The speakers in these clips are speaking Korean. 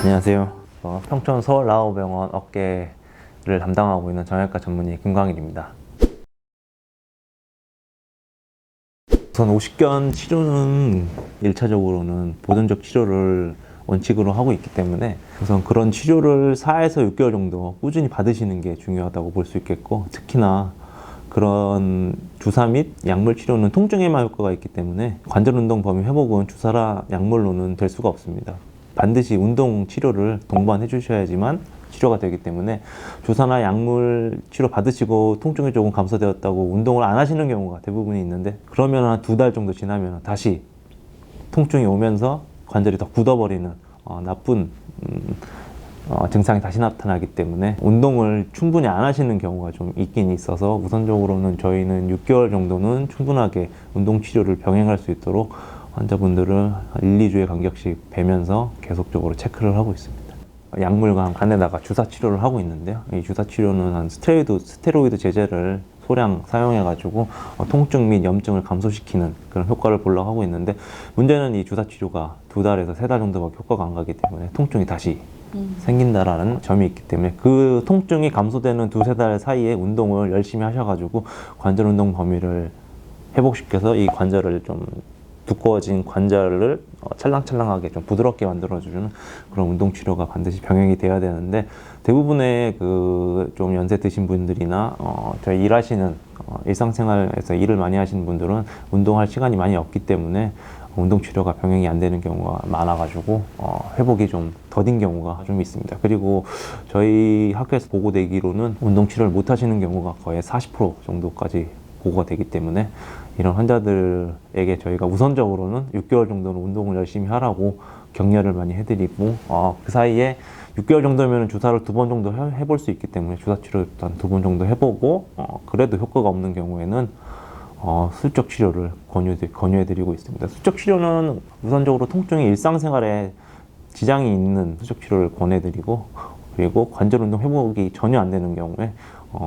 안녕하세요. 평촌 서울라오병원 어깨를 담당하고 있는 정형외과 전문의 김광일입니다. 우선 오십견 치료는 1차적으로는 보존적 치료를 원칙으로 하고 있기 때문에 우선 그런 치료를 4에서 6개월 정도 꾸준히 받으시는 게 중요하다고 볼 수 있겠고, 특히나 그런 주사 및 약물 치료는 통증에만 효과가 있기 때문에 관절 운동 범위 회복은 주사나 약물로는 될 수가 없습니다. 반드시 운동 치료를 동반해 주셔야지만 치료가 되기 때문에 주사나 약물 치료 받으시고 통증이 조금 감소되었다고 운동을 안 하시는 경우가 대부분이 있는데, 그러면 한 2달 정도 지나면 다시 통증이 오면서 관절이 더 굳어버리는 나쁜 증상이 다시 나타나기 때문에 운동을 충분히 안 하시는 경우가 좀 있긴 있어서, 우선적으로는 저희는 6개월 정도는 충분하게 운동 치료를 병행할 수 있도록 환자분들을 1, 2주에 간격씩 뵈면서 계속적으로 체크를 하고 있습니다. 약물과 간에다가 주사 치료를 하고 있는데요. 이 주사 치료는 한 스테로이드 제제를 소량 사용해가지고 통증 및 염증을 감소시키는 그런 효과를 보려고 하고 있는데, 문제는 이 주사 치료가 2달에서 3달 정도밖에 효과가 안 가기 때문에 통증이 다시 생긴다라는 점이 있기 때문에, 그 통증이 감소되는 2~3달 사이에 운동을 열심히 하셔가지고 관절 운동 범위를 회복시켜서 이 관절을 좀 두꺼워진 관절을 찰랑찰랑하게 좀 부드럽게 만들어주는 그런 운동 치료가 반드시 병행이 돼야 되는데, 대부분의 그 좀 연세 드신 분들이나 저희 일하시는 일상생활에서 일을 많이 하시는 분들은 운동할 시간이 많이 없기 때문에 운동 치료가 병행이 안 되는 경우가 많아가지고 회복이 좀 더딘 경우가 좀 있습니다. 그리고 저희 학교에서 보고되기로는 운동 치료를 못 하시는 경우가 거의 40% 정도까지 보고가 되기 때문에, 이런 환자들에게 저희가 우선적으로는 6개월 정도는 운동을 열심히 하라고 격려를 많이 해드리고, 그 사이에 6개월 정도면 주사를 2번 정도 해볼 수 있기 때문에 주사 치료 일단 2번 정도 해보고, 그래도 효과가 없는 경우에는 수적 치료를 권유해드리고 있습니다. 수적 치료는 우선적으로 통증이 일상생활에 지장이 있는 수적 치료를 권해드리고, 그리고 관절 운동 회복이 전혀 안 되는 경우에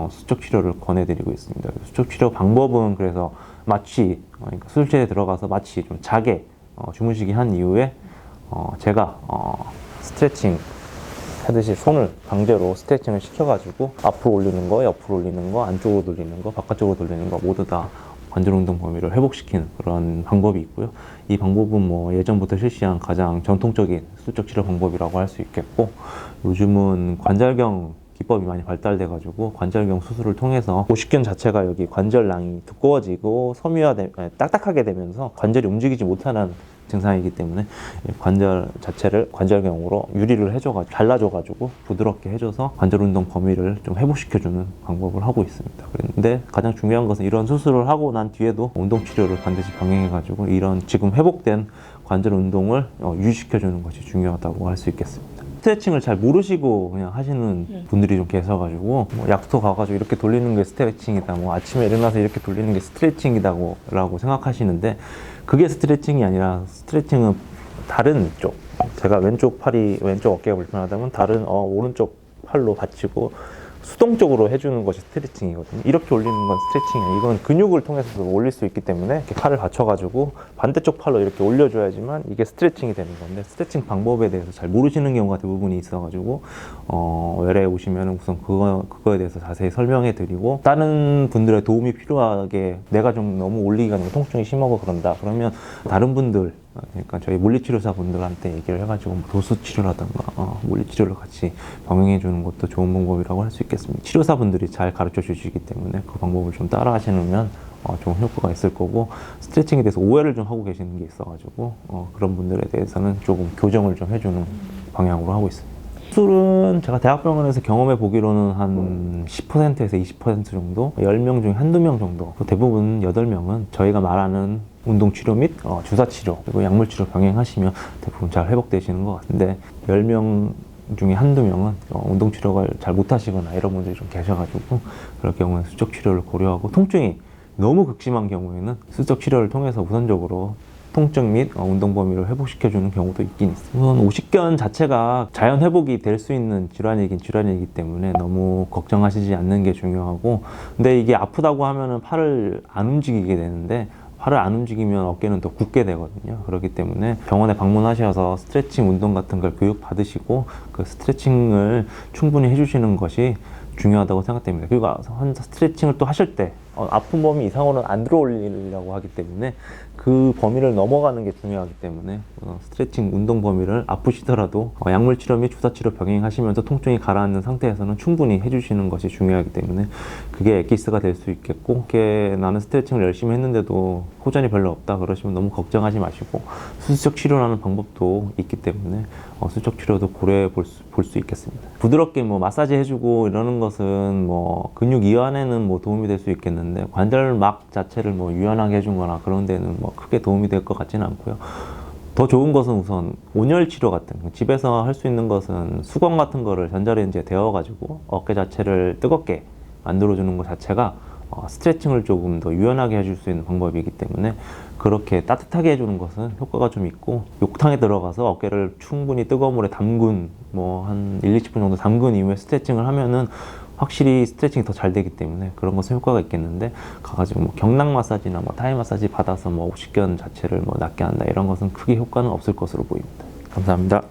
수적 치료를 권해드리고 있습니다. 수적 치료 방법은 그래서 마취, 그러니까 수술실에 들어가서 마취 좀 자게 주무시게 한 이후에 제가 스트레칭 하듯이 손을 강제로 스트레칭을 시켜가지고 앞으로 올리는 거, 옆으로 올리는 거, 안쪽으로 돌리는 거, 바깥쪽으로 돌리는 거 모두 다 관절 운동 범위를 회복시키는 그런 방법이 있고요. 이 방법은 뭐 예전부터 실시한 가장 전통적인 수적 치료 방법이라고 할 수 있겠고, 요즘은 관절경 기법이 많이 발달돼가지고 관절경 수술을 통해서 오십견 자체가 여기 관절낭이 두꺼워지고 딱딱하게 되면서 관절이 움직이지 못하는 증상이기 때문에 관절 자체를 관절경으로 유리를 해줘가지고 잘라줘가지고 부드럽게 해줘서 관절 운동 범위를 좀 회복시켜주는 방법을 하고 있습니다. 그런데 가장 중요한 것은 이런 수술을 하고 난 뒤에도 운동 치료를 반드시 병행해가지고 이런 지금 회복된 관절 운동을 유지시켜주는 것이 중요하다고 할 수 있겠습니다. 스트레칭을 잘 모르시고 그냥 하시는 분들이 좀 계셔가지고, 뭐 약소 가가지고 이렇게 돌리는 게 스트레칭이다, 뭐 아침에 일어나서 이렇게 돌리는 게 스트레칭이다고 라고 생각하시는데, 그게 스트레칭이 아니라, 스트레칭은 다른 쪽, 제가 왼쪽 어깨가 불편하다면 다른 오른쪽 팔로 받치고 수동적으로 해주는 것이 스트레칭이거든요. 이렇게 올리는 건 스트레칭이 아니에요. 이건 근육을 통해서 올릴 수 있기 때문에 이렇게 팔을 받쳐가지고 반대쪽 팔로 이렇게 올려줘야지만 이게 스트레칭이 되는 건데, 스트레칭 방법에 대해서 잘 모르시는 경우가 대부분이 있어가지고 외래에 오시면 우선 그거에 대해서 자세히 설명해 드리고, 다른 분들의 도움이 필요하게 내가 좀 너무 올리기가 너무 통증이 심하고 그런다 그러면 다른 분들, 그러니까 저희 물리치료사 분들한테 얘기를 해가지고 도수치료라든가 물리치료를 같이 병행해 주는 것도 좋은 방법이라고 할 수 있겠습니다. 치료사 분들이 잘 가르쳐 주시기 때문에 그 방법을 좀 따라 하시면 좋은 효과가 있을 거고, 스트레칭에 대해서 오해를 좀 하고 계시는 게 있어가지고 그런 분들에 대해서는 조금 교정을 좀 해주는 방향으로 하고 있습니다. 수술은 제가 대학병원에서 경험해 보기로는 한 10%에서 20% 정도, 10명 중에 한두 명 정도, 대부분 8명은 저희가 말하는 운동치료 및 주사치료 그리고 약물치료 병행하시면 대부분 잘 회복되시는 것 같은데, 10명 중에 한두 명은 운동치료를 잘 못하시거나 이런 분들이 좀 계셔가지고, 그럴 경우는 수적 치료를 고려하고, 통증이 너무 극심한 경우에는 수적 치료를 통해서 우선적으로 통증 및 운동 범위를 회복시켜주는 경우도 있긴 있습니다. 우선 오십견 자체가 자연 회복이 될 수 있는 질환이기 때문에 너무 걱정하시지 않는 게 중요하고, 근데 이게 아프다고 하면은 팔을 안 움직이게 되는데, 팔을 안 움직이면 어깨는 더 굳게 되거든요. 그렇기 때문에 병원에 방문하셔서 스트레칭 운동 같은 걸 교육 받으시고 그 스트레칭을 충분히 해주시는 것이 중요하다고 생각됩니다. 그리고 스트레칭을 또 하실 때 아픈 범위 이상으로는 안 들어올리려고 하기 때문에 그 범위를 넘어가는 게 중요하기 때문에 스트레칭 운동 범위를 아프시더라도 약물 치료 및 주사 치료 병행하시면서 통증이 가라앉는 상태에서는 충분히 해주시는 것이 중요하기 때문에 그게 엑기스가 될 수 있겠고, 그게 나는 스트레칭을 열심히 했는데도 호전이 별로 없다 그러시면 너무 걱정하지 마시고 수술적 치료라는 방법도 있기 때문에 수술적 치료도 고려해 볼 수 있겠습니다. 부드럽게 뭐 마사지 해주고 이러는 것은 뭐 근육 이완에는 뭐 도움이 될 수 있겠는데 관절막 자체를 뭐 유연하게 해준거나 그런 데는 뭐 크게 도움이 될 것 같지는 않고요. 더 좋은 것은 우선 온열 치료 같은 거, 집에서 할 수 있는 것은 수건 같은 거를 전자레인지에 데워가지고 어깨 자체를 뜨겁게 만들어주는 것 자체가 스트레칭을 조금 더 유연하게 해줄 수 있는 방법이기 때문에 그렇게 따뜻하게 해주는 것은 효과가 좀 있고, 욕탕에 들어가서 어깨를 충분히 뜨거운 물에 담근 뭐 한 1, 20분 정도 담근 이후에 스트레칭을 하면은 확실히 스트레칭이 더 잘 되기 때문에 그런 것은 효과가 있겠는데, 가가지고 뭐 경락 마사지나 뭐 타이 마사지 받아서 뭐 오십견 자체를 뭐 낫게 한다 이런 것은 크게 효과는 없을 것으로 보입니다. 감사합니다.